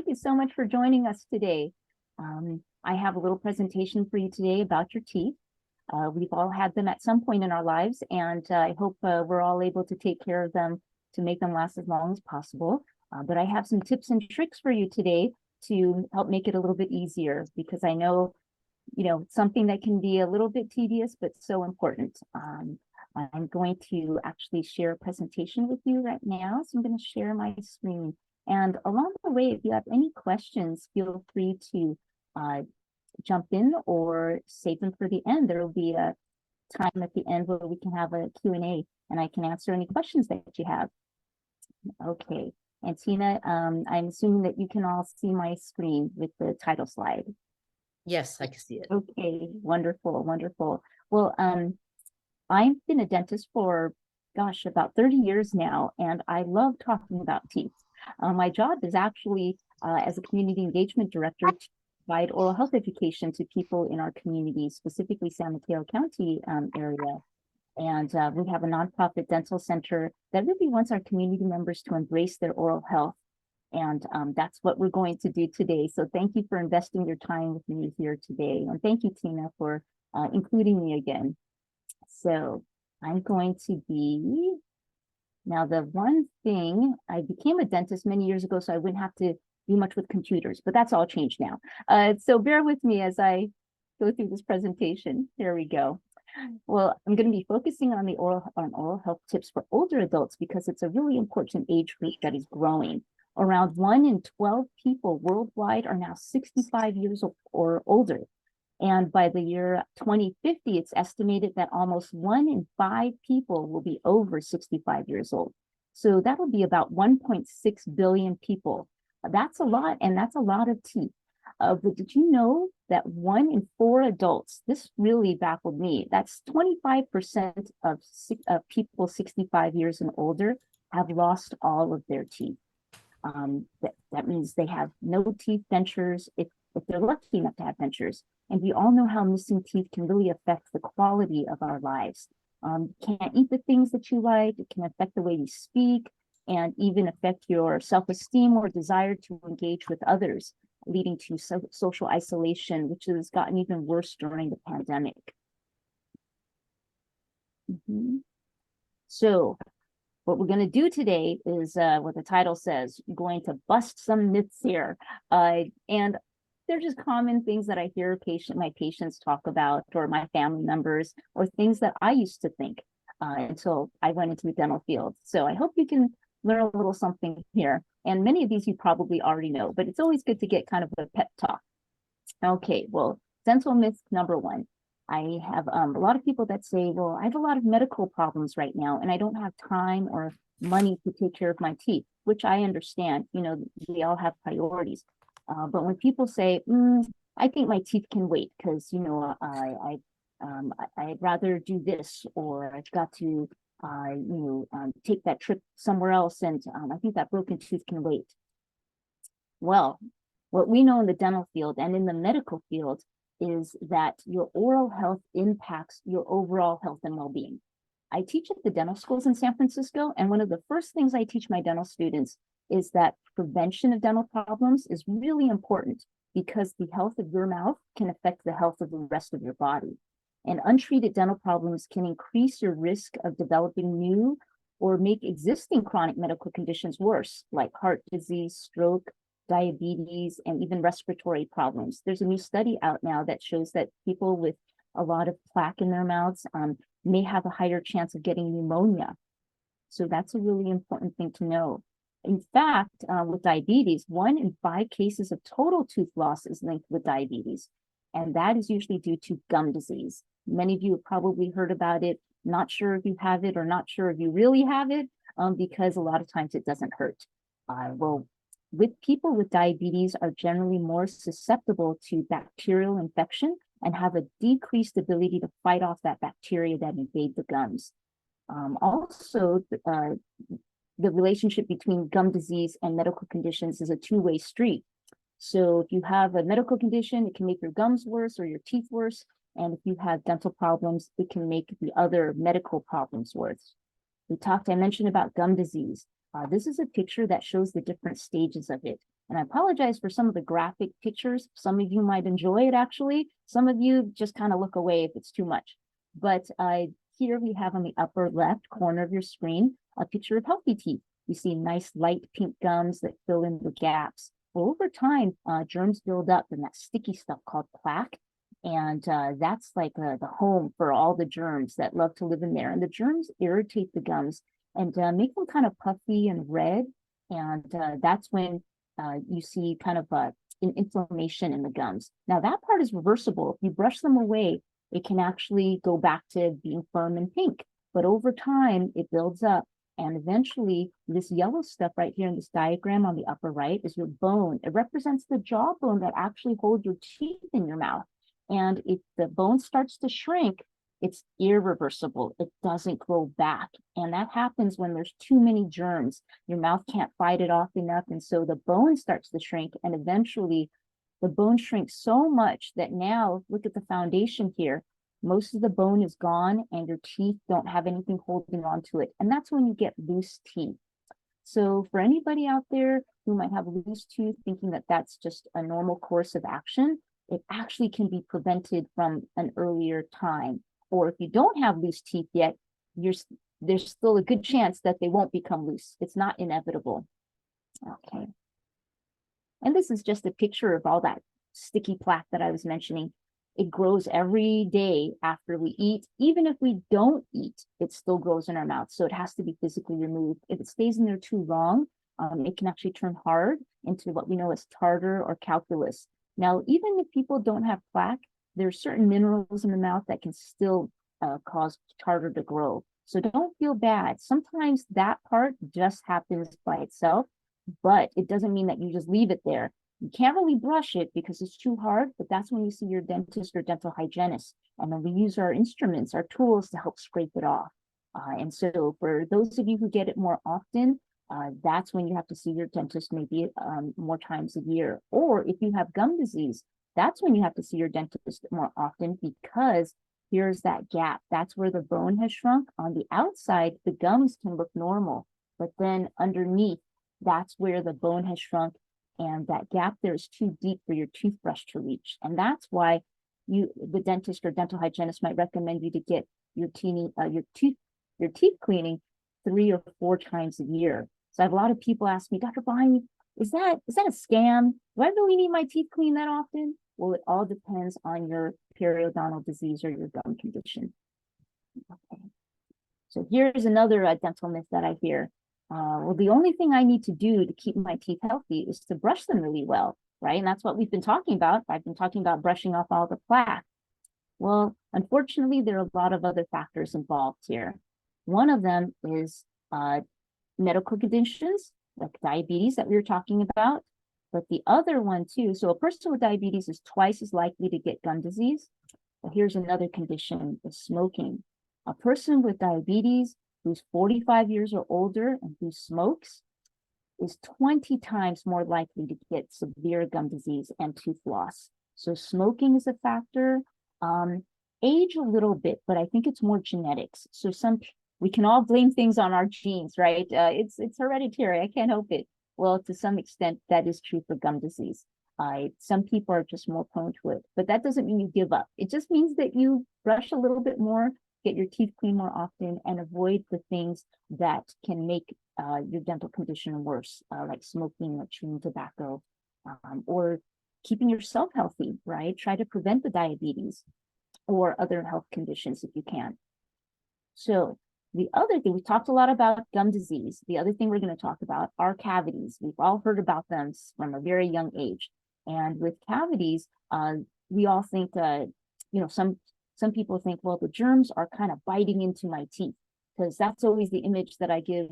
Thank you so much for joining us today. I have a little presentation for you today about your teeth. We've all had them at some point in our lives, and I hope we're all able to take care of them to make them last as long as possible. But I have some tips and tricks for you today to help make it a little bit easier, because I know, something that can be a little bit tedious, but so important. I'm going to actually share a presentation with you right now. So I'm going to share my screen. And along the way, if you have any questions, feel free to jump in or save them for the end. There will be a time at the end where we can have a Q&A and I can answer any questions that you have. Okay. And Tina, I'm assuming that you can all see my screen with the title slide. Yes, I can see it. Okay, wonderful, wonderful. Well, I've been a dentist for, gosh, about 30 years now, and I love talking about teeth. My job is actually, as a community engagement director, to provide oral health education to people in our community, specifically San Mateo County area. And we have a nonprofit dental center that really wants our community members to embrace their oral health. And that's what we're going to do today. So thank you for investing your time with me here today. And thank you, Tina, for including me again. So I'm going to be, now the one thing, I became a dentist many years ago, so I wouldn't have to do much with computers, but that's all changed now. So bear with me as I go through this presentation. Here we go. Well, I'm going to be focusing on oral health tips for older adults because it's a really important age group that is growing. Around 1 in 12 people worldwide are now 65 years or older. And by the year 2050, it's estimated that almost 1 in 5 people will be over 65 years old. So that will be about 1.6 billion people. That's a lot, and that's a lot of teeth. But did you know that 1 in 4 adults, this really baffled me, that's 25% of people 65 years and older have lost all of their teeth. That means they have no teeth, dentures, if they're lucky enough to have dentures. And we all know how missing teeth can really affect the quality of our lives. Can't eat the things that you like, it can affect the way you speak, and even affect your self-esteem or desire to engage with others, leading to social isolation, which has gotten even worse during the pandemic. So what we're going to do today is what the title says, we're going to bust some myths here. And they're just common things that I hear my patients talk about, or my family members, or things that I used to think until I went into the dental field. So I hope you can learn a little something here. And many of these you probably already know, but it's always good to get kind of a pep talk. Okay, well, dental myth number 1. I have a lot of people that say, well, I have a lot of medical problems right now, and I don't have time or money to take care of my teeth, which I understand. We all have priorities. But when people say, I think my teeth can wait because, I'd rather do this, or I've got to, take that trip somewhere else, and I think that broken tooth can wait. Well, what we know in the dental field and in the medical field is that your oral health impacts your overall health and well-being. I teach at the dental schools in San Francisco, and one of the first things I teach my dental students is that prevention of dental problems is really important, because the health of your mouth can affect the health of the rest of your body. And untreated dental problems can increase your risk of developing new or make existing chronic medical conditions worse, like heart disease, stroke, diabetes, and even respiratory problems. There's a new study out now that shows that people with a lot of plaque in their mouths may have a higher chance of getting pneumonia. So that's a really important thing to know. In fact, with diabetes, 1 in 5 cases of total tooth loss is linked with diabetes, and that is usually due to gum disease. Many of you have probably heard about it, not sure if you have it or not sure if you really have it, because a lot of times it doesn't hurt. Well, with people with diabetes are generally more susceptible to bacterial infection and have a decreased ability to fight off that bacteria that invade the gums. Also, the relationship between gum disease and medical conditions is a two-way street. So if you have a medical condition, it can make your gums worse or your teeth worse. And if you have dental problems, it can make the other medical problems worse. I mentioned about gum disease. This is a picture that shows the different stages of it. And I apologize for some of the graphic pictures. Some of you might enjoy it actually. Some of you just kind of look away if it's too much. But here we have on the upper left corner of your screen a picture of healthy teeth. You see nice light pink gums that fill in the gaps. Well, over time, germs build up in that sticky stuff called plaque. And that's like the home for all the germs that love to live in there. And the germs irritate the gums and make them kind of puffy and red. And that's when you see kind of an inflammation in the gums. Now that part is reversible. If you brush them away, it can actually go back to being firm and pink. But over time, it builds up. And eventually, this yellow stuff right here in this diagram on the upper right is your bone. It represents the jawbone that actually holds your teeth in your mouth. And if the bone starts to shrink, it's irreversible. It doesn't grow back. And that happens when there's too many germs. Your mouth can't fight it off enough. And so the bone starts to shrink. And eventually, the bone shrinks so much that now, look at the foundation here. Most of the bone is gone and your teeth don't have anything holding on to it. And that's when you get loose teeth. So for anybody out there who might have a loose tooth thinking that that's just a normal course of action, it actually can be prevented from an earlier time. Or if you don't have loose teeth yet, there's still a good chance that they won't become loose. It's not inevitable. Okay. And this is just a picture of all that sticky plaque that I was mentioning. It grows every day after we eat. Even if we don't eat, it still grows in our mouth. So it has to be physically removed. If it stays in there too long, it can actually turn hard into what we know as tartar or calculus. Now, even if people don't have plaque, there are certain minerals in the mouth that can still cause tartar to grow. So don't feel bad. Sometimes that part just happens by itself, but it doesn't mean that you just leave it there. You can't really brush it because it's too hard, but that's when you see your dentist or dental hygienist. And then we use our instruments, our tools to help scrape it off. And so for those of you who get it more often, that's when you have to see your dentist maybe more times a year. Or if you have gum disease, that's when you have to see your dentist more often because here's that gap. That's where the bone has shrunk. On the outside, the gums can look normal, but then underneath, that's where the bone has shrunk. And that gap there is too deep for your toothbrush to reach. And that's why the dentist or dental hygienist might recommend you to get your teeth cleaning 3 or 4 times a year. So I have a lot of people ask me, Dr. Bonnie, is that a scam? Do I really need my teeth cleaned that often? Well, it all depends on your periodontal disease or your gum condition. Okay. So here's another dental myth that I hear. Well, the only thing I need to do to keep my teeth healthy is to brush them really well, right? And that's what we've been talking about. I've been talking about brushing off all the plaque. Well, unfortunately, there are a lot of other factors involved here. One of them is medical conditions like diabetes that we were talking about. But the other one too, so a person with diabetes is twice as likely to get gum disease. But here's another condition, is smoking. A person with diabetes who's 45 years or older and who smokes is 20 times more likely to get severe gum disease and tooth loss. So smoking is a factor. Age a little bit, but I think it's more genetics. So we can all blame things on our genes, right? It's hereditary. I can't help it. Well, to some extent, that is true for gum disease. Some people are just more prone to it, but that doesn't mean you give up. It just means that you brush a little bit more, get your teeth cleaned more often, and avoid the things that can make your dental condition worse, like smoking or chewing tobacco, or keeping yourself healthy, right? Try to prevent the diabetes or other health conditions if you can. So the other thing, we talked a lot about gum disease. The other thing we're going to talk about are cavities. We've all heard about them from a very young age. And with cavities, we all think, some people think, well, the germs are kind of biting into my teeth, because that's always the image that I give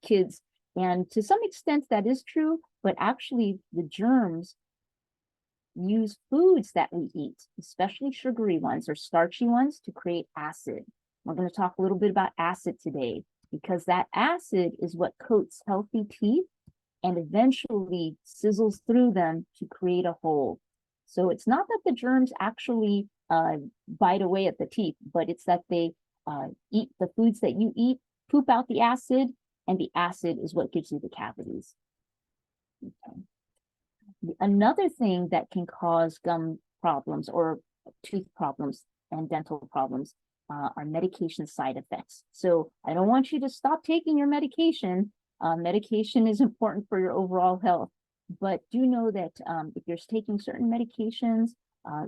kids. And to some extent, that is true, but actually the germs use foods that we eat, especially sugary ones or starchy ones, to create acid. We're going to talk a little bit about acid today, because that acid is what coats healthy teeth and eventually sizzles through them to create a hole. So it's not that the germs actually bite away at the teeth, but it's that they eat the foods that you eat, poop out the acid, and the acid is what gives you the cavities. Okay. Another thing that can cause gum problems or tooth problems and dental problems are medication side effects. So I don't want you to stop taking your medication. Medication is important for your overall health, but do know that if you're taking certain medications,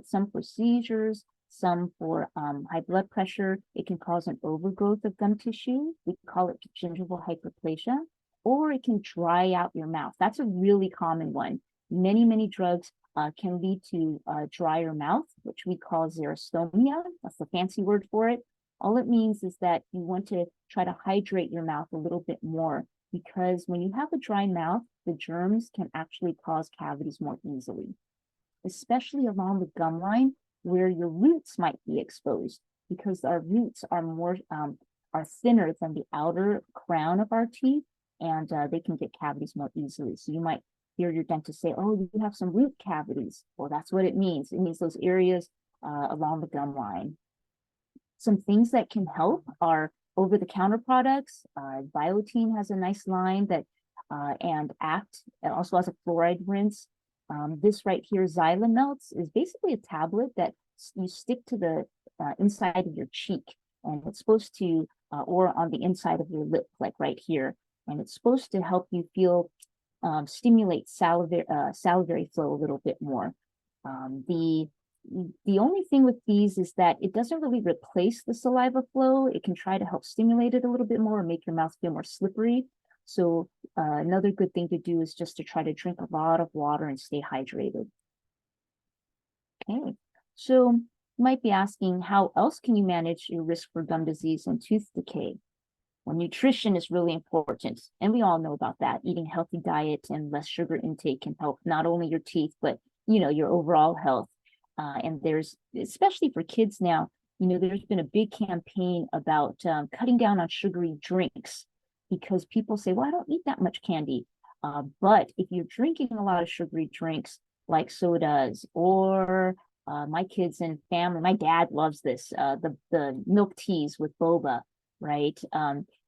some for seizures, some for high blood pressure, it can cause an overgrowth of gum tissue. We call it gingival hyperplasia, or it can dry out your mouth. That's a really common one. Many drugs can lead to drier mouth, which we call xerostomia. That's the fancy word for it. All it means is that you want to try to hydrate your mouth a little bit more, because when you have a dry mouth, the germs can actually cause cavities more easily, especially along the gum line where your roots might be exposed, because our roots are thinner than the outer crown of our teeth, and they can get cavities more easily. So you might hear your dentist say, "Oh, you have some root cavities." Well, that's what it means. It means those areas along the gum line. Some things that can help are over-the-counter products. Biotine has a nice line that, and Act, it also has a fluoride rinse. This right here, Xyla Melts, is basically a tablet that you stick to the inside of your cheek, and it's supposed to, or on the inside of your lip, like right here, and it's supposed to help you feel, stimulate salivary flow a little bit more. The only thing with these is that it doesn't really replace the saliva flow. It can try to help stimulate it a little bit more and make your mouth feel more slippery. So another good thing to do is just to try to drink a lot of water and stay hydrated. Okay, so you might be asking, how else can you manage your risk for gum disease and tooth decay? Well, nutrition is really important, and we all know about that. Eating healthy diet and less sugar intake can help not only your teeth, but your overall health. And there's, especially for kids now, there's been a big campaign about cutting down on sugary drinks, because people say, well, I don't eat that much candy. But if you're drinking a lot of sugary drinks like sodas, or my kids and family, my dad loves this, the milk teas with boba, right?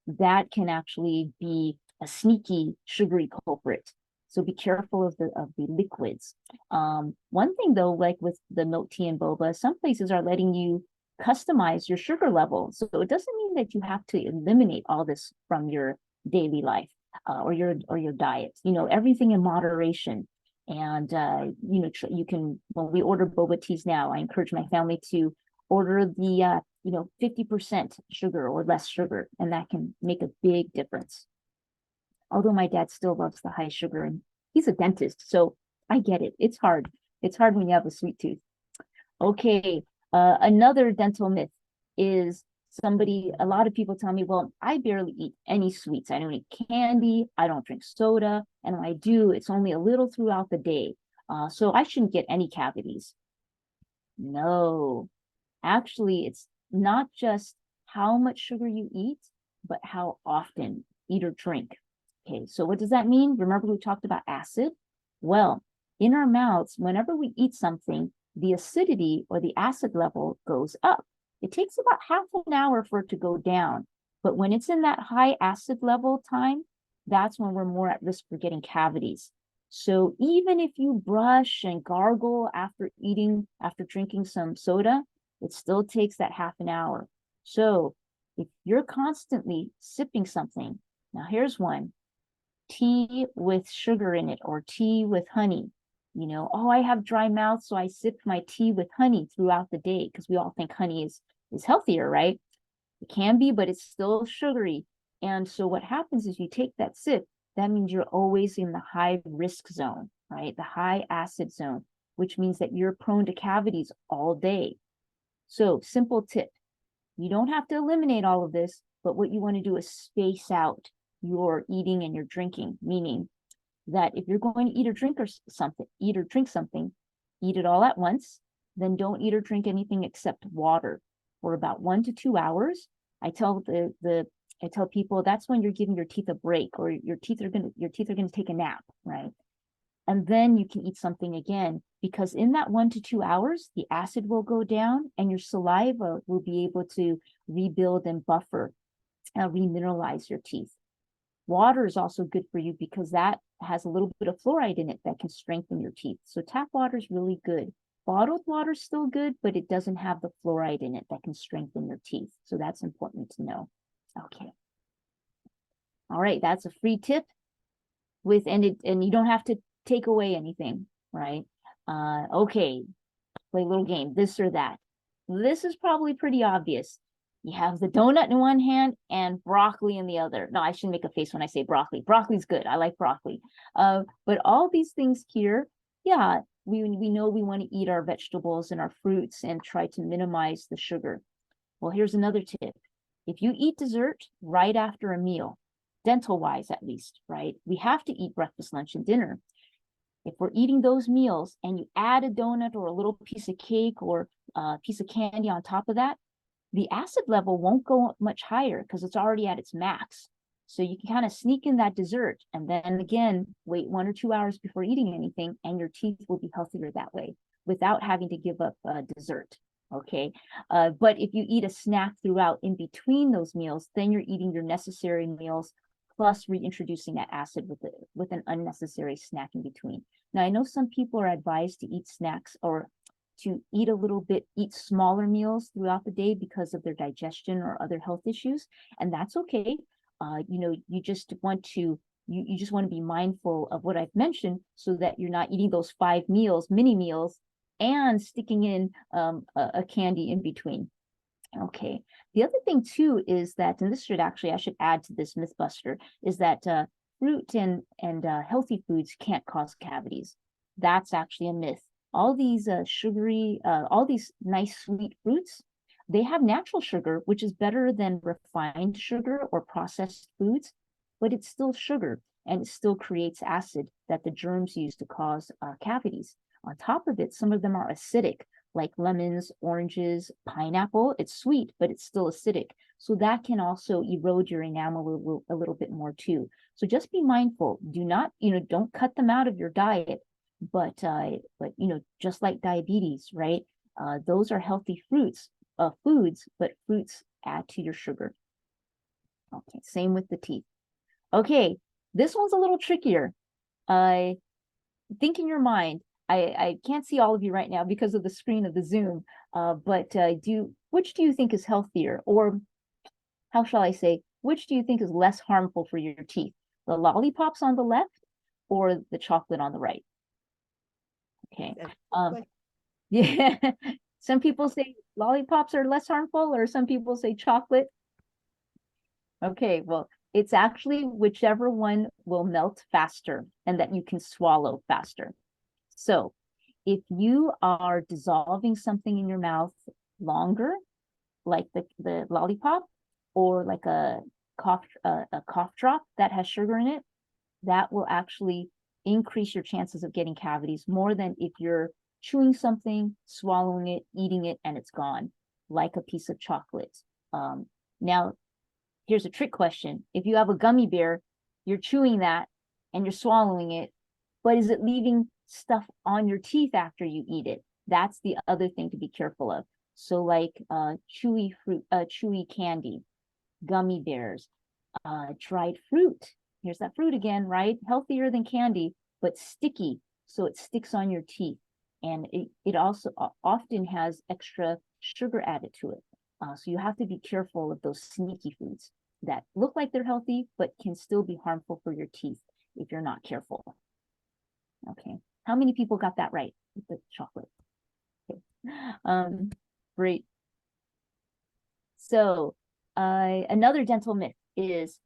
That can actually be a sneaky sugary culprit. So be careful of the liquids. One thing though, like with the milk tea and boba, some places are letting you customize your sugar level. So it doesn't mean that you have to eliminate all this from your daily life or your diet. Everything in moderation. And you can, when we order boba teas now, I encourage my family to order the 50% sugar or less sugar, and that can make a big difference. Although my dad still loves the high sugar, and he's a dentist, so I get it. It's hard. It's hard when you have a sweet tooth. Okay, another dental myth is a lot of people tell me, well, I barely eat any sweets. I don't eat candy. I don't drink soda. And when I do, it's only a little throughout the day. So I shouldn't get any cavities. No, actually, it's not just how much sugar you eat, but how often eat or drink. Okay, so what does that mean? Remember we talked about acid? Well, in our mouths, whenever we eat something, the acidity or the acid level goes up. It takes about half an hour for it to go down. But when it's in that high acid level time, that's when we're more at risk for getting cavities. So even if you brush and gargle after drinking some soda, it still takes that half an hour. So if you're constantly sipping something, now here's one, tea with sugar in it or tea with honey. Oh, I have dry mouth, so I sip my tea with honey throughout the day, because we all think honey is healthier, right? It can be, but it's still sugary. And so what happens is you take that sip, that means you're always in the high risk zone, right? The high acid zone, which means that you're prone to cavities all day. So simple tip, you don't have to eliminate all of this, but what you want to do is space out your eating and your drinking, meaning that if you're going to eat or drink something, eat it all at once, then don't eat or drink anything except water for about 1 to 2 hours. I tell people that's when you're giving your teeth a break, or your teeth are gonna take a nap, right? And then you can eat something again, because in that 1 to 2 hours, the acid will go down and your saliva will be able to rebuild and buffer, remineralize your teeth. Water is also good for you, because that has a little bit of fluoride in it that can strengthen your teeth. So tap water is really good. Bottled water is still good, but it doesn't have the fluoride in it that can strengthen your teeth. So that's important to know. Okay. All right, that's a free tip and you don't have to take away anything, right? Okay, play a little game, this or that. This is probably pretty obvious. You have the donut in one hand and broccoli in the other. No, I shouldn't make a face when I say broccoli. Broccoli's good. I like broccoli. But all these things here, yeah, we know we want to eat our vegetables and our fruits and try to minimize the sugar. Well, here's another tip. If you eat dessert right after a meal, dental wise at least, right? We have to eat breakfast, lunch, and dinner. If we're eating those meals and you add a donut or a little piece of cake or a piece of candy on top of that, the acid level won't go much higher because it's already at its max. So you can kind of sneak in that dessert and then again, wait 1 or 2 hours before eating anything and your teeth will be healthier that way without having to give up dessert. Okay. But if you eat a snack throughout in between those meals, then you're eating your necessary meals plus reintroducing that acid with an unnecessary snack in between. Now, I know some people are advised to eat snacks or to eat a little bit, eat smaller meals throughout the day because of their digestion or other health issues, and that's okay. You just want to you just want to be mindful of what I've mentioned so that you're not eating those 5 meals, mini meals, and sticking in a candy in between. Okay. The other thing too is that, and this should actually, I should add to this mythbuster, is that fruit and healthy foods can't cause cavities. That's actually a myth. All these sugary, all these nice sweet fruits, they have natural sugar, which is better than refined sugar or processed foods, but it's still sugar and it still creates acid that the germs use to cause cavities. On top of it, some of them are acidic, like lemons, oranges, pineapple. It's sweet, but it's still acidic. So that can also erode your enamel a little bit more too. So just be mindful. Do not, don't cut them out of your diet. But just like diabetes, right? Those are healthy foods, but fruits add to your sugar. Okay, same with the teeth. Okay, this one's a little trickier. Think in your mind. I can't see all of you right now because of the screen of the Zoom, but which do you think is healthier? Or how shall I say, which do you think is less harmful for your teeth? The lollipops on the left or the chocolate on the right? Okay. Yeah. Some people say lollipops are less harmful, or some people say chocolate. Okay, well, it's actually whichever one will melt faster and that you can swallow faster. So if you are dissolving something in your mouth longer, like the lollipop, or like a cough drop that has sugar in it, that will actually increase your chances of getting cavities more than if you're chewing something, swallowing it, eating it, and it's gone, like a piece of chocolate. Now, here's a trick question. If you have a gummy bear, you're chewing that and you're swallowing it, but is it leaving stuff on your teeth after you eat it? That's the other thing to be careful of. So like chewy fruit, chewy candy, gummy bears, dried fruit. Here's that fruit again, right? Healthier than candy, but sticky. So it sticks on your teeth. And it also often has extra sugar added to it. So you have to be careful of those sneaky foods that look like they're healthy, but can still be harmful for your teeth if you're not careful. Okay. How many people got that right with the chocolate? Okay. Great. So another dental myth is,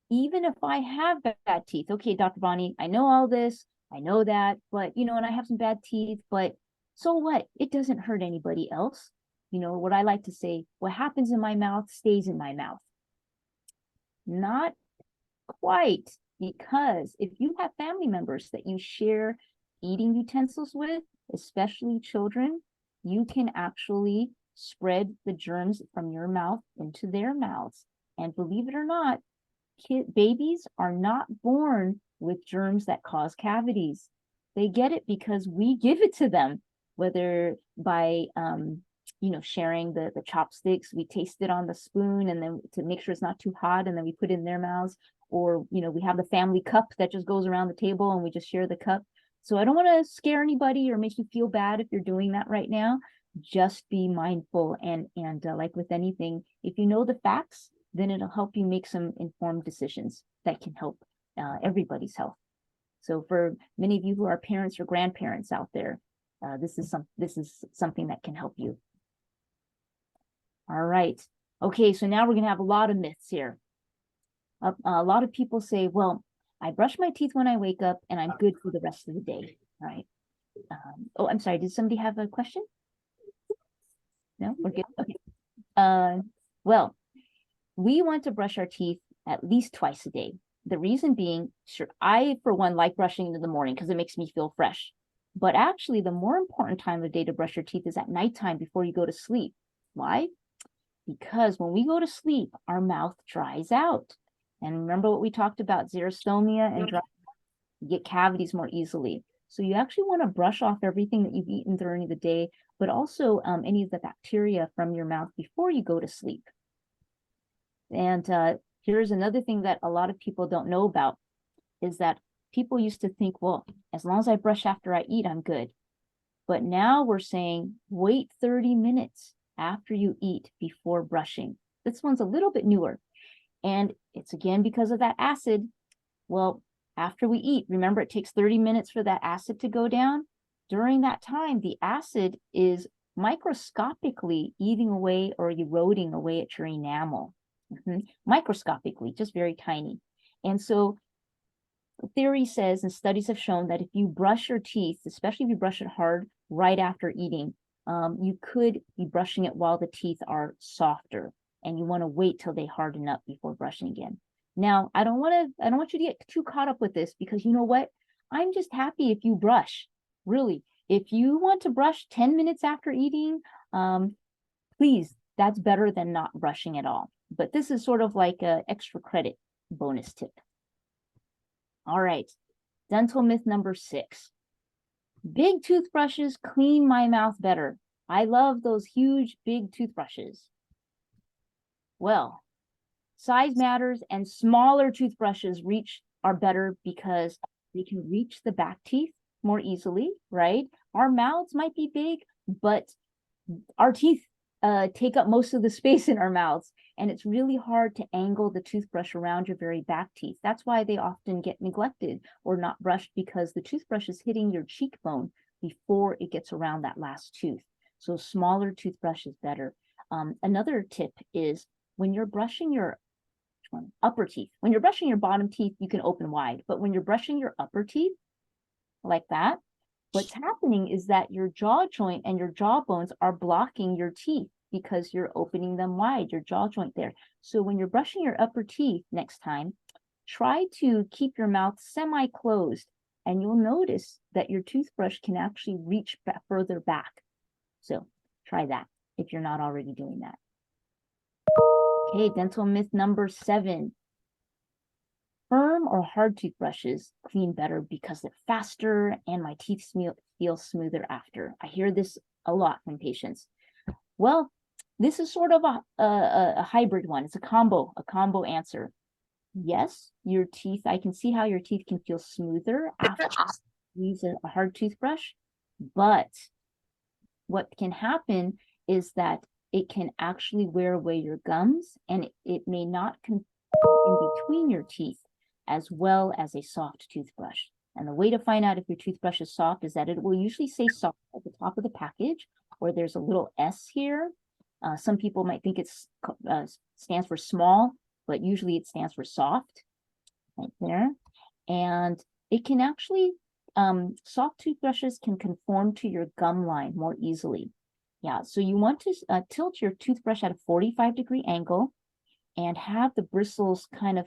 even if I have bad teeth, okay, Dr. Bonnie, I know all this, I know that, but, and I have some bad teeth, but so what? It doesn't hurt anybody else. What I like to say, what happens in my mouth stays in my mouth. Not quite, because if you have family members that you share eating utensils with, especially children, you can actually spread the germs from your mouth into their mouths. And believe it or not, babies are not born with germs that cause cavities. They get it because we give it to them, whether by sharing the chopsticks, we taste it on the spoon and then to make sure it's not too hot and then we put it in their mouths, or, we have the family cup that just goes around the table and we just share the cup. So I don't want to scare anybody or make you feel bad if you're doing that right now. Just be mindful, and like with anything, if you know the facts, then it'll help you make some informed decisions that can help everybody's health. So for many of you who are parents or grandparents out there, this is something that can help you. All right. Okay, so now we're going to have a lot of myths here. A lot of people say, well, I brush my teeth when I wake up and I'm good for the rest of the day. All right. Oh, I'm sorry. Did somebody have a question? No, we're good. Okay. Well, we want to brush our teeth at least twice a day. The reason being, sure, I, for one, like brushing in the morning because it makes me feel fresh. But actually, the more important time of day to brush your teeth is at nighttime before you go to sleep. Why? Because when we go to sleep, our mouth dries out. And remember what we talked about, xerostomia and dry, you get cavities more easily. So you actually want to brush off everything that you've eaten during the day, but also any of the bacteria from your mouth before you go to sleep. And here's another thing that a lot of people don't know about, is that people used to think, well, as long as I brush after I eat, I'm good. But now we're saying, wait 30 minutes after you eat before brushing. This one's a little bit newer. And it's again because of that acid. Well, after we eat, remember it takes 30 minutes for that acid to go down. During that time, the acid is microscopically eating away or eroding away at your enamel. Microscopically, just very tiny. And so theory says, and studies have shown, that if you brush your teeth, especially if you brush it hard right after eating, you could be brushing it while the teeth are softer, and you want to wait till they harden up before brushing again. Now, I don't want you to get too caught up with this, because you know what? I'm just happy if you brush. Really, if you want to brush 10 minutes after eating, please, that's better than not brushing at all. But this is sort of like an extra credit bonus tip. All right, dental myth number 6. Big toothbrushes clean my mouth better. I love those huge, big toothbrushes. Well, size matters, and smaller toothbrushes are better because they can reach the back teeth more easily, right? Our mouths might be big, but our teeth take up most of the space in our mouths, and it's really hard to angle the toothbrush around your very back teeth. That's why they often get neglected or not brushed, because the toothbrush is hitting your cheekbone before it gets around that last tooth. So smaller toothbrush is better. Another tip is, when you're brushing your upper teeth, when you're brushing your bottom teeth, you can open wide, but when you're brushing your upper teeth like that, what's happening is that your jaw joint and your jaw bones are blocking your teeth because you're opening them wide, your jaw joint there. So when you're brushing your upper teeth next time, try to keep your mouth semi-closed, and you'll notice that your toothbrush can actually reach further back. So try that if you're not already doing that. Okay, dental myth number 7. Firm or hard toothbrushes clean better because they're faster and my teeth feel smoother after. I hear this a lot from patients. Well, this is sort of a hybrid one. It's a combo answer. Yes, your teeth, I can see how your teeth can feel smoother after you use a hard toothbrush, but what can happen is that it can actually wear away your gums, and it may not in between your teeth as well as a soft toothbrush. And the way to find out if your toothbrush is soft is that it will usually say soft at the top of the package, or there's a little S here. Some people might think it stands for small, but usually it stands for soft, right there. And it can actually, soft toothbrushes can conform to your gum line more easily. Yeah, so you want to tilt your toothbrush at a 45-degree angle and have the bristles kind of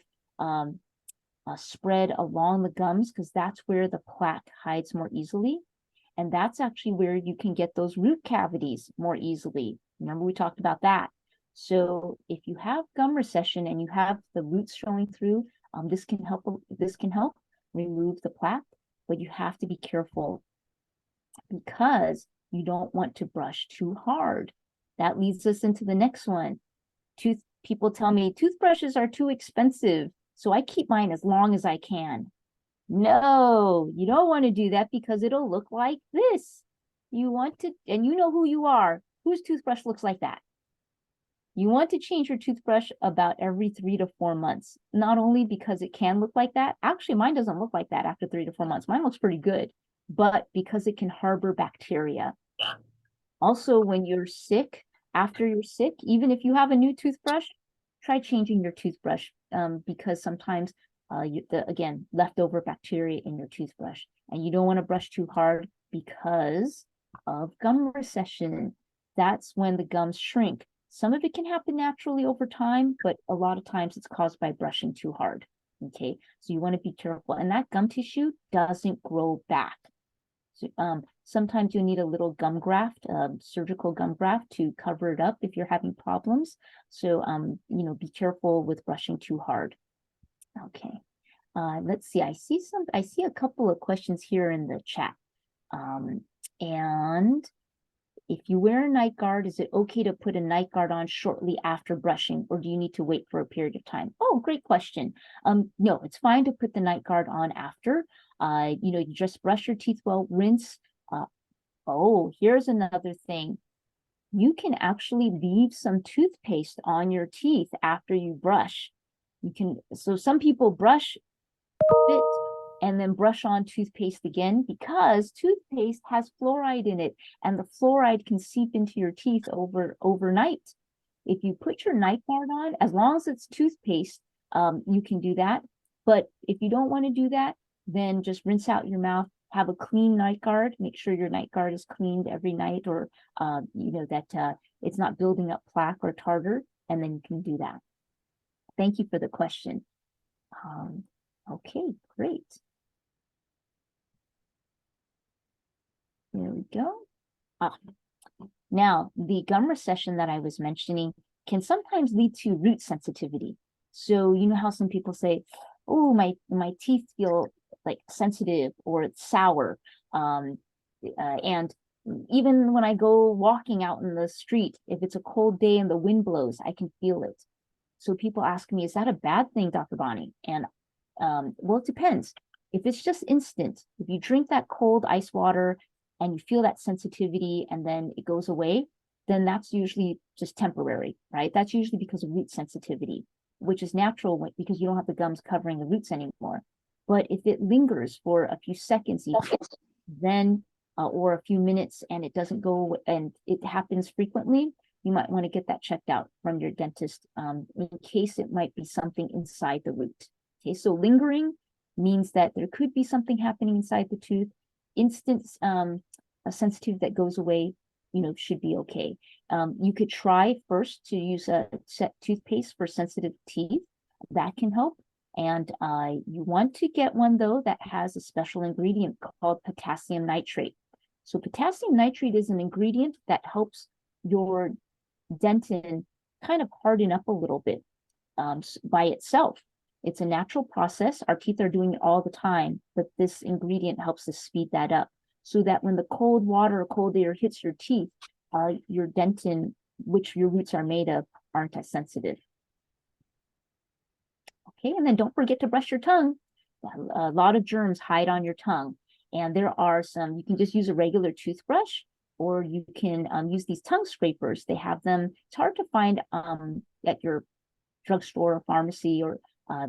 spread along the gums, because that's where the plaque hides more easily. And that's actually where you can get those root cavities more easily. Remember, we talked about that. So if you have gum recession and you have the roots showing through, this can help remove the plaque, but you have to be careful because you don't want to brush too hard. That leads us into the next one. People tell me toothbrushes are too expensive. So I keep mine as long as I can. No, you don't want to do that because it'll look like this. You want to, and you know who you are. Whose toothbrush looks like that? You want to change your toothbrush about every 3 to 4 months, not only because it can look like that. Actually, mine doesn't look like that after 3 to 4 months. Mine looks pretty good, but because it can harbor bacteria. Also, when you're sick, after you're sick, even if you have a new toothbrush, try changing your toothbrush because sometimes again, leftover bacteria in your toothbrush, and you don't want to brush too hard because of gum recession. That's when the gums shrink. Some of it can happen naturally over time, but a lot of times it's caused by brushing too hard. Okay, so you want to be careful, and that gum tissue doesn't grow back. So, sometimes you need a little gum graft, surgical gum graft to cover it up if you're having problems. So, be careful with brushing too hard. Okay. Let's see. I see a couple of questions here in the chat. And if you wear a night guard, is it okay to put a night guard on shortly after brushing, or do you need to wait for a period of time? Oh, great question. No, it's fine to put the night guard on after. You just brush your teeth well, rinse. Oh, here's another thing. You can actually leave some toothpaste on your teeth after you brush. So some people brush it and then brush on toothpaste again because toothpaste has fluoride in it, and the fluoride can seep into your teeth overnight. If you put your night guard on, as long as it's toothpaste, you can do that. But if you don't want to do that, then just rinse out your mouth, have a clean night guard, make sure your night guard is cleaned every night, or that it's not building up plaque or tartar, and then you can do that. Thank you for the question. Okay, great. There we go. Now, the gum recession that I was mentioning can sometimes lead to root sensitivity. So you know how some people say, oh, my teeth feel like sensitive or it's sour. And even when I go walking out in the street, if it's a cold day and the wind blows, I can feel it. So people ask me, is that a bad thing, Dr. Bonnie? And well, it depends. If it's just instant, if you drink that cold ice water and you feel that sensitivity and then it goes away, then that's usually just temporary, right? That's usually because of root sensitivity, which is natural because you don't have the gums covering the roots anymore. But if it lingers for a few seconds, then or a few minutes and it doesn't go and it happens frequently, you might want to get that checked out from your dentist in case it might be something inside the root. Okay, so lingering means that there could be something happening inside the tooth. Instant a sensitive that goes away, should be okay. You could try first to use a set toothpaste for sensitive teeth. That can help. And you want to get one, though, that has a special ingredient called potassium nitrate. So potassium nitrate is an ingredient that helps your dentin kind of harden up a little bit by itself. It's a natural process. Our teeth are doing it all the time, but this ingredient helps to speed that up so that when the cold water or cold air hits your teeth, your dentin, which your roots are made of, aren't as sensitive. Okay, and then don't forget to brush your tongue. A lot of germs hide on your tongue, and there are some, you can just use a regular toothbrush, or you can use these tongue scrapers. They have them, it's hard to find at your drugstore or pharmacy,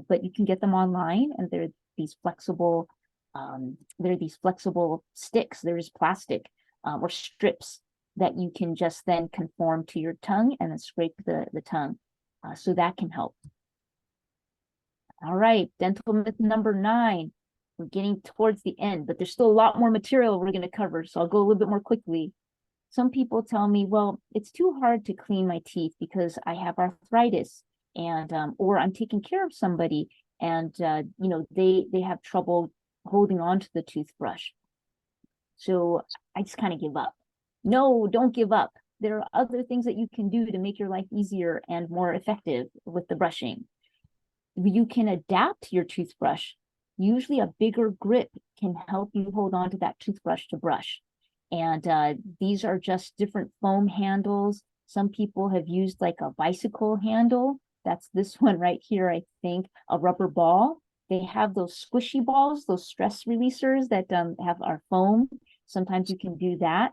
but you can get them online, and they're these flexible sticks. There's plastic or strips that you can just then conform to your tongue and then scrape the tongue. So that can help. All right, dental myth number 9. We're getting towards the end, but there's still a lot more material we're going to cover, so I'll go a little bit more quickly. Some people tell me, well, it's too hard to clean my teeth because I have arthritis, and or I'm taking care of somebody, and they have trouble holding on to the toothbrush. So I just kind of give up. No, don't give up. There are other things that you can do to make your life easier and more effective with the brushing. You can adapt your toothbrush. Usually a bigger grip can help you hold on to that toothbrush to brush. And these are just different foam handles. Some people have used like a bicycle handle That's this one right here, I think, a rubber ball. They have those squishy balls, those stress releasers that have our foam. Sometimes you can do that,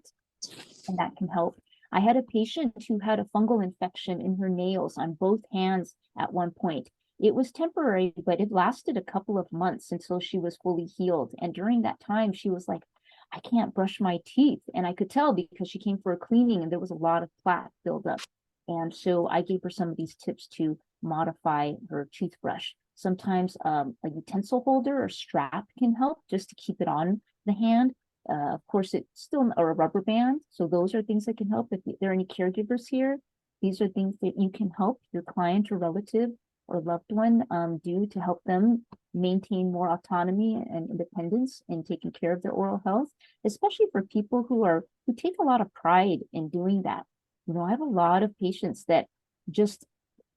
and that can help. I had a patient who had a fungal infection in her nails on both hands at one point. It was temporary, but it lasted a couple of months until she was fully healed. And during that time, she was like, I can't brush my teeth. And I could tell because she came for a cleaning and there was a lot of plaque buildup. And so I gave her some of these tips to modify her toothbrush. Sometimes a utensil holder or strap can help just to keep it on the hand. Of course, it's still or a rubber band. So those are things that can help. If there are any caregivers here, these are things that you can help your client or relative or loved one do to help them maintain more autonomy and independence in taking care of their oral health, especially for people who take a lot of pride in doing that. You know, I have a lot of patients that just,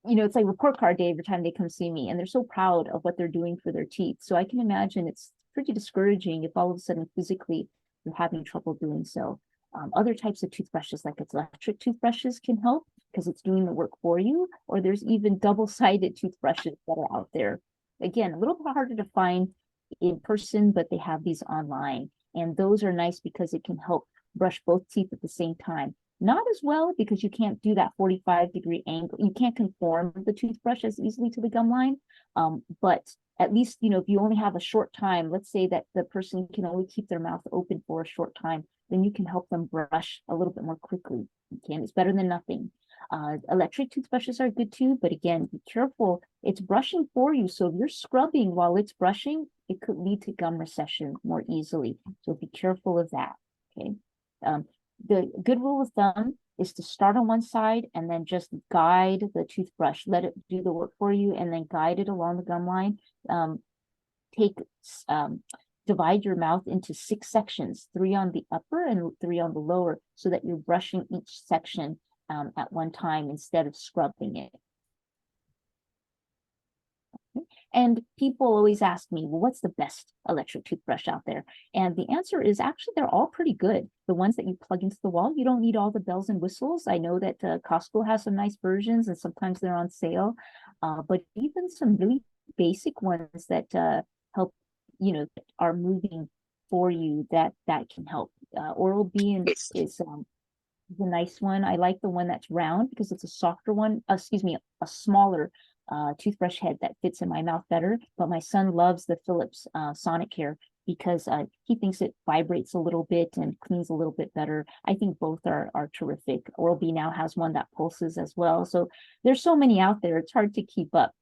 it's like report card day every time they come see me, and they're so proud of what they're doing for their teeth. So I can imagine it's pretty discouraging if all of a sudden physically you're having trouble doing so. Other types of toothbrushes, like electric toothbrushes, can help because it's doing the work for you, or there's even double-sided toothbrushes that are out there. Again, a little bit harder to find in person, but they have these online. And those are nice because it can help brush both teeth at the same time. Not as well because you can't do that 45-degree angle. You can't conform the toothbrush as easily to the gum line. But at least, if you only have a short time, let's say that the person can only keep their mouth open for a short time, then you can help them brush a little bit more quickly. It's better than nothing. Electric toothbrushes are good too, but again, be careful. It's brushing for you. So if you're scrubbing while it's brushing, it could lead to gum recession more easily. So be careful of that. Okay. The good rule of thumb is to start on one side and then just guide the toothbrush, let it do the work for you, and then guide it along the gum line. Divide your mouth into 6 sections, 3 on the upper and 3 on the lower, so that you're brushing each section at one time instead of scrubbing it. And people always ask me, well, what's the best electric toothbrush out there? And the answer is actually they're all pretty good. The ones that you plug into the wall, you don't need all the bells and whistles. I know that Costco has some nice versions and sometimes they're on sale, but even some really basic ones that help, are moving for you, that can help. Oral-B is a nice one. I like the one that's round because it's a softer one, excuse me, a smaller toothbrush head that fits in my mouth better. But my son loves the Philips Sonic Care because he thinks it vibrates a little bit and cleans a little bit better. I think both are terrific. Oral-B now has one that pulses as well. So there's so many out there, it's hard to keep up.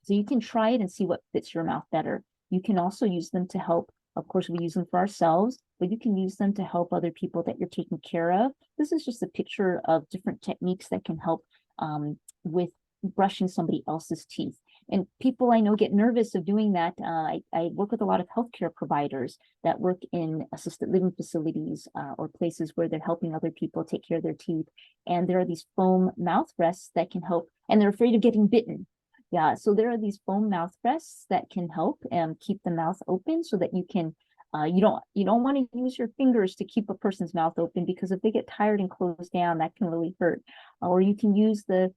So you can try it and see what fits your mouth better. You can also use them to help. Of course, we use them for ourselves, but you can use them to help other people that you're taking care of. This is just a picture of different techniques that can help with brushing somebody else's teeth. And people I know get nervous of doing that. I work with a lot of healthcare providers that work in assisted living facilities or places where they're helping other people take care of their teeth. And there are these foam mouth rests that can help, and they're afraid of getting bitten. Yeah, so there are these foam mouth rests that can help keep the mouth open so that you can, you don't want to use your fingers to keep a person's mouth open, because if they get tired and close down, that can really hurt. Or you can use the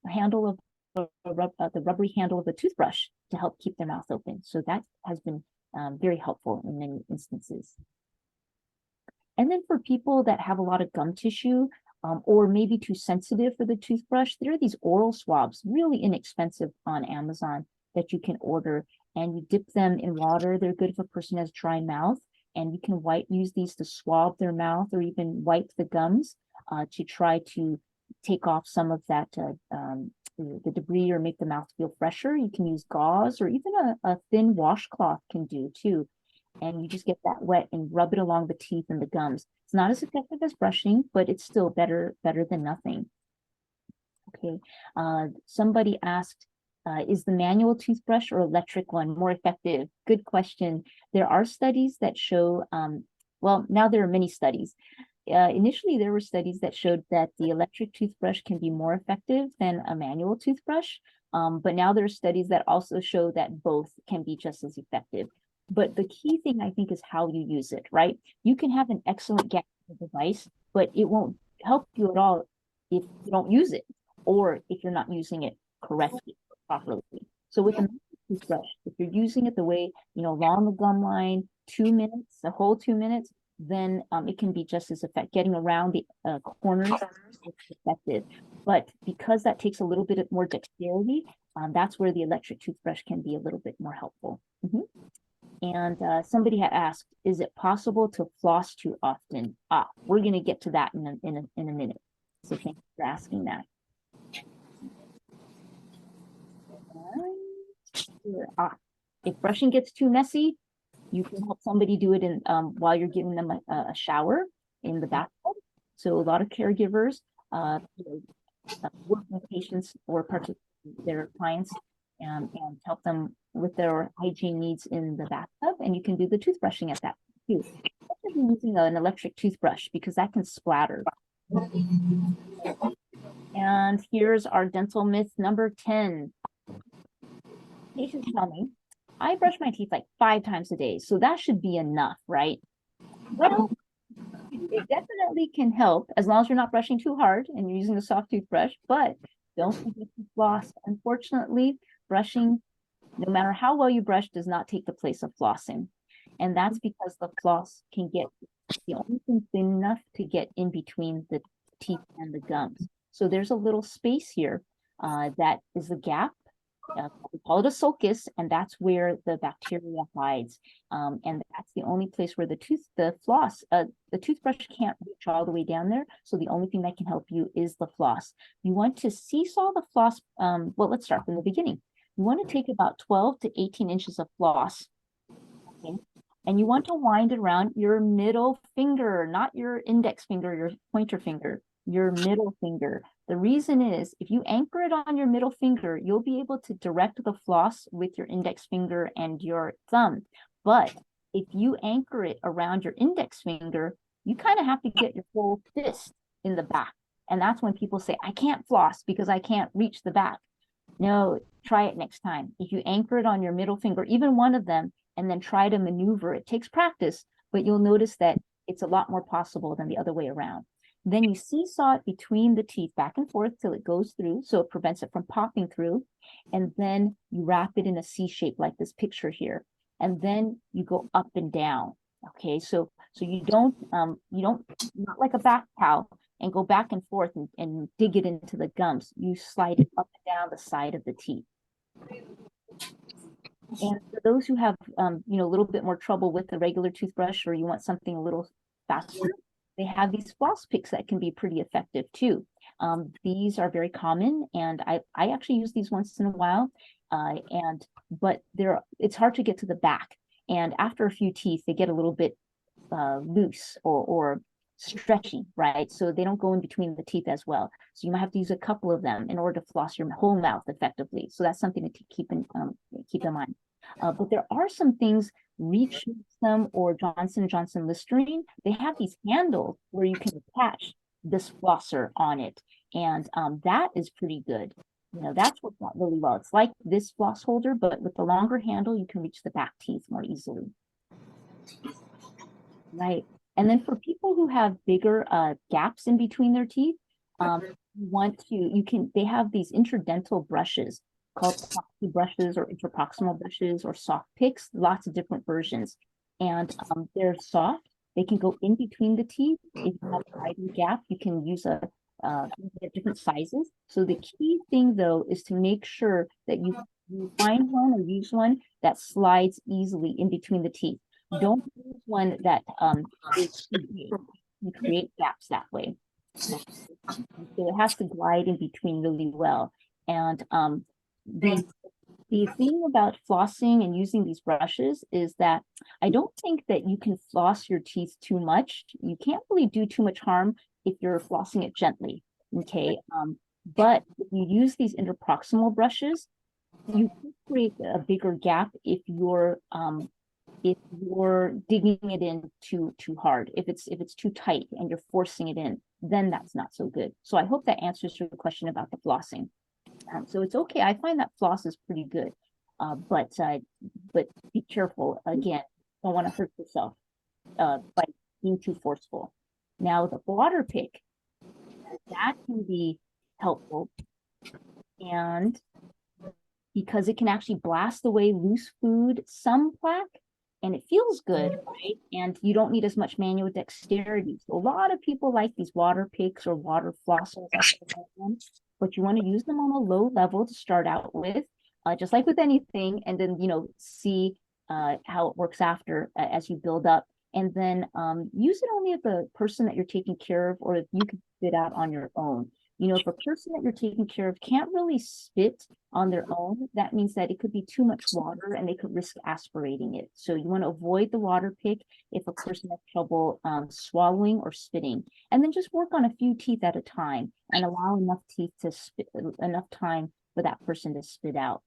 handle of the rubbery handle of a toothbrush to help keep their mouth open. So that has been very helpful in many instances. And then for people that have a lot of gum tissue, or maybe too sensitive for the toothbrush, there are these oral swabs, really inexpensive on Amazon, that you can order, and you dip them in water. They're good if a person has dry mouth, and you can use these to swab their mouth or even wipe the gums to try to take off some of that the debris or make the mouth feel fresher. You can use gauze, or even a thin washcloth can do too. And you just get that wet and rub it along the teeth and the gums. It's not as effective as brushing, but it's still better than nothing. Okay. Somebody asked, is the manual toothbrush or electric one more effective? Good question. There are studies that show, well, now there are many studies. Initially, there were studies that showed that the electric toothbrush can be more effective than a manual toothbrush. But now there are studies that also show that both can be just as effective. But the key thing, I think, is how you use it, right? You can have an excellent gadget device, but it won't help you at all if you don't use it. or if you're not using it correctly, properly. So with a toothbrush, if you're using it the way, along the gum line, 2 minutes, a whole 2 minutes, then it can be just as effective. Getting around the corners is effective. But because that takes a little bit more dexterity, that's where the electric toothbrush can be a little bit more helpful. And somebody had asked, is it possible to floss too often? We're going to get to that in a minute. So thanks for asking that. If brushing gets too messy, you can help somebody do it in while you're giving them a shower in the bathtub. So a lot of caregivers work with patients or their clients and help them with their hygiene needs in the bathtub, and you can do the toothbrushing at that too. Especially using an electric toothbrush because that can splatter. And here's our dental myth number 10. Patients tell me, I brush my teeth like 5 times a day, so that should be enough, right? Well, it definitely can help as long as you're not brushing too hard and you're using a soft toothbrush, but don't forget to floss. Unfortunately, brushing, no matter how well you brush, does not take the place of flossing. And that's because the floss can get the only thing thin enough to get in between the teeth and the gums. So there's a little space here that is a gap. We call it a sulcus, and that's where the bacteria hides. And that's the only place where the toothbrush can't reach all the way down there. So the only thing that can help you is the floss. You want to seesaw the floss. Well, let's start from the beginning. You want to take about 12 to 18 inches of floss. Okay? And you want to wind it around your middle finger, not your index finger, your pointer finger, your middle finger. The reason is if you anchor it on your middle finger, you'll be able to direct the floss with your index finger and your thumb. But if you anchor it around your index finger, you kind of have to get your whole fist in the back. And that's when people say, I can't floss because I can't reach the back. No, try it next time. If you anchor it on your middle finger, even one of them, and then try to maneuver, it takes practice, but you'll notice that it's a lot more possible than the other way around. Then you seesaw it between the teeth back and forth till it goes through, so it prevents it from popping through. And then you wrap it in a C shape like this picture here. And then you go up and down. Okay, so you don't not like a bath towel and go back and forth and dig it into the gums. You slide it up and down the side of the teeth. And for those who have a little bit more trouble with the regular toothbrush, or you want something a little faster, they have these floss picks that can be pretty effective too. These are very common, and I actually use these once in a while. But it's hard to get to the back, and after a few teeth, they get a little bit loose or stretchy, right? So they don't go in between the teeth as well. So you might have to use a couple of them in order to floss your whole mouth effectively. So that's something to keep in mind. But there are some things, Reach them or Johnson & Johnson Listerine, they have these handles where you can attach this flosser on it. And that is pretty good. That's worked out really well. It's like this floss holder, but with the longer handle, you can reach the back teeth more easily. Right. And then for people who have bigger gaps in between their teeth, they have these interdental brushes called proxy brushes or interproximal brushes or soft picks, lots of different versions. And they're soft. They can go in between the teeth. If you have a wider gap, you can use different sizes. So the key thing though is to make sure that you find one or use one that slides easily in between the teeth. Don't use one that is too big. You create gaps that way. So it has to glide in between really well. And the thing about flossing and using these brushes is that I don't think that you can floss your teeth too much. You can't really do too much harm if you're flossing it gently, okay? But if you use these interproximal brushes, you can create a bigger gap if you're digging it in too hard. If it's too tight and you're forcing it in, then that's not so good. So I hope that answers your question about the flossing. So it's okay. I find that floss is pretty good, but be careful. Again, don't want to hurt yourself by being too forceful. Now the water pick, that can be helpful. And because it can actually blast away loose food, some plaque, and it feels good, right? And you don't need as much manual dexterity. So a lot of people like these water picks or water flossers, but you want to use them on a low level to start out with, just like with anything, and then see how it works after as you build up. And then use it only if the person that you're taking care of, or if you can spit out on your own. If a person that you're taking care of can't really spit on their own, that means that it could be too much water and they could risk aspirating it. So you want to avoid the water pick if a person has trouble swallowing or spitting. And then just work on a few teeth at a time and allow enough teeth to spit, enough time for that person to spit out.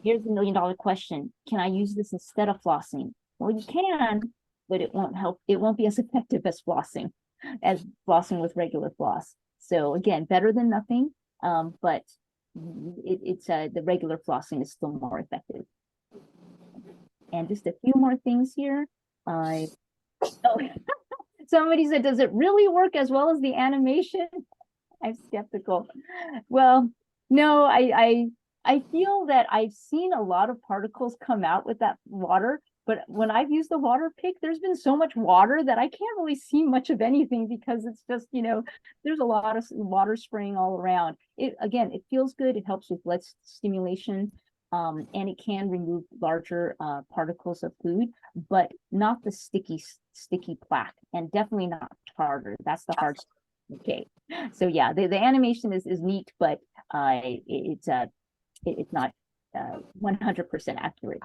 Here's the $1,000,000 question. Can I use this instead of flossing? Well, you can, but it won't help. It won't be as effective as flossing with regular floss. So again, better than nothing, but it's the regular flossing is still more effective. And just a few more things here. Somebody said, does it really work as well as the animation? I'm skeptical. Well, no, I feel that I've seen a lot of particles come out with that water, but when I've used the water pick, there's been so much water that I can't really see much of anything because it's just, there's a lot of water spraying all around. It feels good. It helps with blood stimulation, and it can remove larger particles of food, but not the sticky plaque, and definitely not tartar. That's the hard stuff. Okay, so yeah, the animation is neat, but it's not 100% accurate.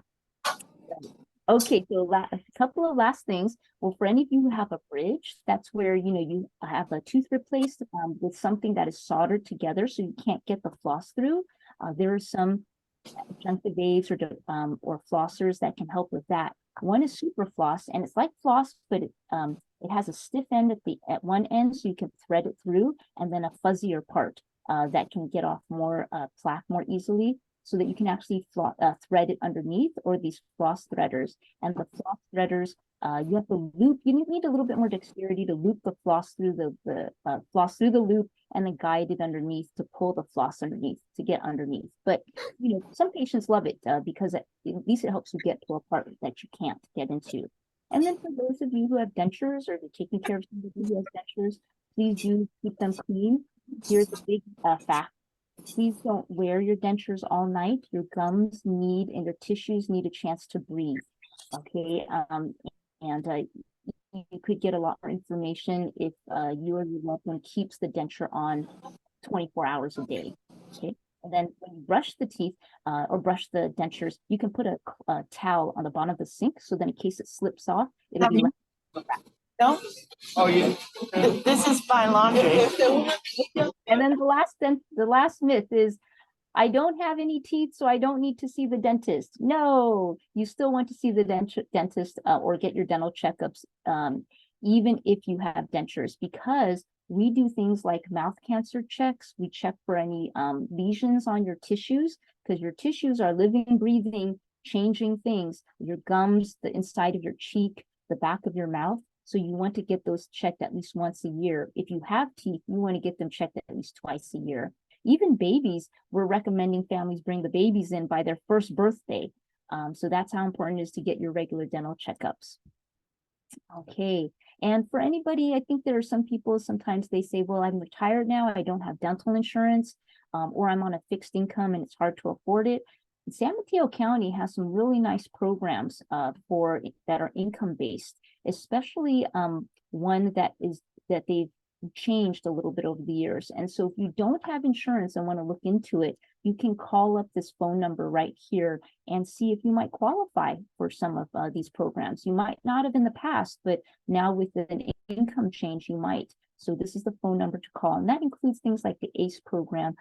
Okay, so a couple of last things. Well, for any of you who have a bridge, that's where you have a tooth replaced with something that is soldered together, so you can't get the floss through. There are some adjunctive aids or flossers that can help with that. One is super floss, and it's like floss, but it has a stiff end at one end, so you can thread it through, and then a fuzzier part that can get off more plaque more easily, so that you can actually thread it underneath, or these floss threaders. And the floss threaders, you have to loop. You need a little bit more dexterity to loop the floss through the floss through the loop, and then guide it underneath to pull the floss underneath to get underneath. But some patients love it because at least it helps you get to a part that you can't get into. And then for those of you who have dentures, or you're taking care of somebody who has dentures, please do keep them clean. Here's a big fact. Please don't wear your dentures all night. Your gums and your tissues need a chance to breathe. Okay, and you could get a lot more inflammation if you or your loved one keeps the denture on 24 hours a day. Okay, and then when you brush the teeth or brush the dentures, you can put a towel on the bottom of the sink, so then in case it slips off, it'll be less. No? Oh, yeah. This is my laundry. And then the last myth is, I don't have any teeth, so I don't need to see the dentist. No, you still want to see the dentist or get your dental checkups, even if you have dentures, because we do things like mouth cancer checks. We check for any lesions on your tissues, because your tissues are living, breathing, changing things. Your gums, the inside of your cheek, the back of your mouth. So you want to get those checked at least once a year. If you have teeth, you want to get them checked at least twice a year. Even babies, we're recommending families bring the babies in by their first birthday. So that's how important it is to get your regular dental checkups. Okay, and for anybody, I think there are some people, sometimes they say, well, I'm retired now, I don't have dental insurance, or I'm on a fixed income and it's hard to afford it. San Mateo County has some really nice programs that are income-based, especially one that they've changed a little bit over the years. And so if you don't have insurance and want to look into it, you can call up this phone number right here and see if you might qualify for some of these programs. You might not have in the past, but now with an income change, you might. So this is the phone number to call. And that includes things like the ACE program,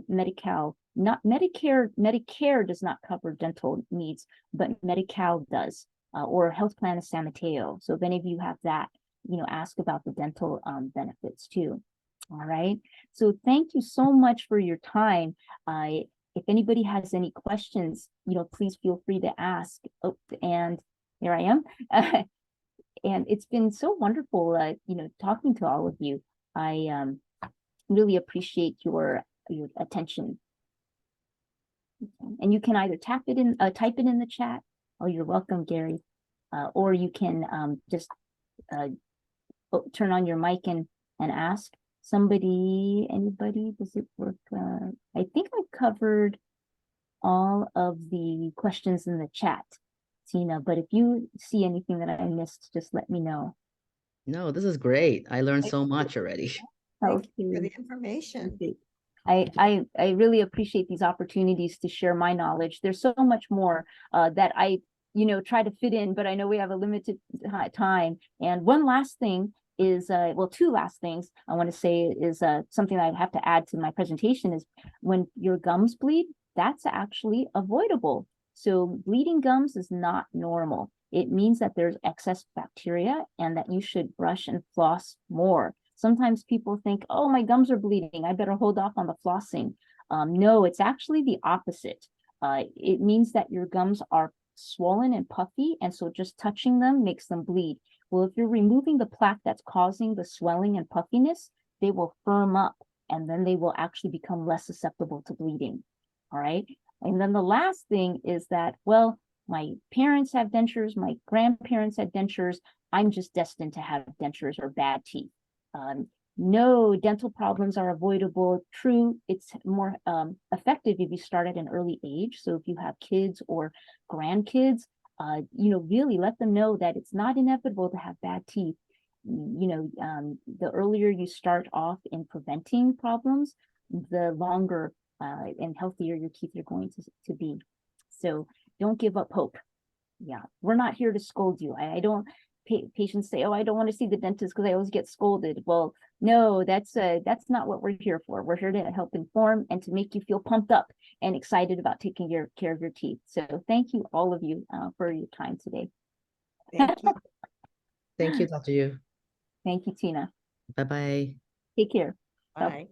Medi-Cal. Not Medicare. Medicare does not cover dental needs, but Medi-Cal does, or Health Plan of San Mateo. So if any of you have that, ask about the dental benefits too. All right. So thank you so much for your time. If anybody has any questions, please feel free to ask. Oh, and here I am. And it's been so wonderful, talking to all of you. I really appreciate your your attention. Okay. And you can either type it in the chat. Oh, you're welcome, Gary. Or you can just turn on your mic and ask anybody, does it work? I think I covered all of the questions in the chat, Tina, but if you see anything that I missed, just let me know. No, this is great. I learned so much already. Thank you for Okay. the information. I really appreciate these opportunities to share my knowledge. There's so much more that I, try to fit in, but I know we have a limited time. And one last thing is, well, two last things I want to say is something I have to add to my presentation is when your gums bleed, that's actually avoidable. So bleeding gums is not normal. It means that there's excess bacteria and that you should brush and floss more. Sometimes people think, oh, my gums are bleeding, I better hold off on the flossing. No, it's actually the opposite. It means that your gums are swollen and puffy, and so just touching them makes them bleed. Well, if you're removing the plaque that's causing the swelling and puffiness, they will firm up, and then they will actually become less susceptible to bleeding. All right. And then the last thing is that, well, my parents have dentures, my grandparents had dentures, I'm just destined to have dentures or bad teeth. No, dental problems are avoidable. True, it's more effective if you start at an early age. So if you have kids or grandkids, really let them know that it's not inevitable to have bad teeth. The earlier you start off in preventing problems, the longer and healthier your teeth are going to be. So don't give up hope. Yeah, we're not here to scold you. I don't. Patients say, oh, I don't want to see the dentist because I always get scolded. Well, no, that's not what we're here for. We're here to help inform and to make you feel pumped up and excited about taking care of your teeth. So thank you, all of you, for your time today. Thank you. Thank you, Dr. Yu. Thank you, Tina. Bye-bye. Take care. Bye.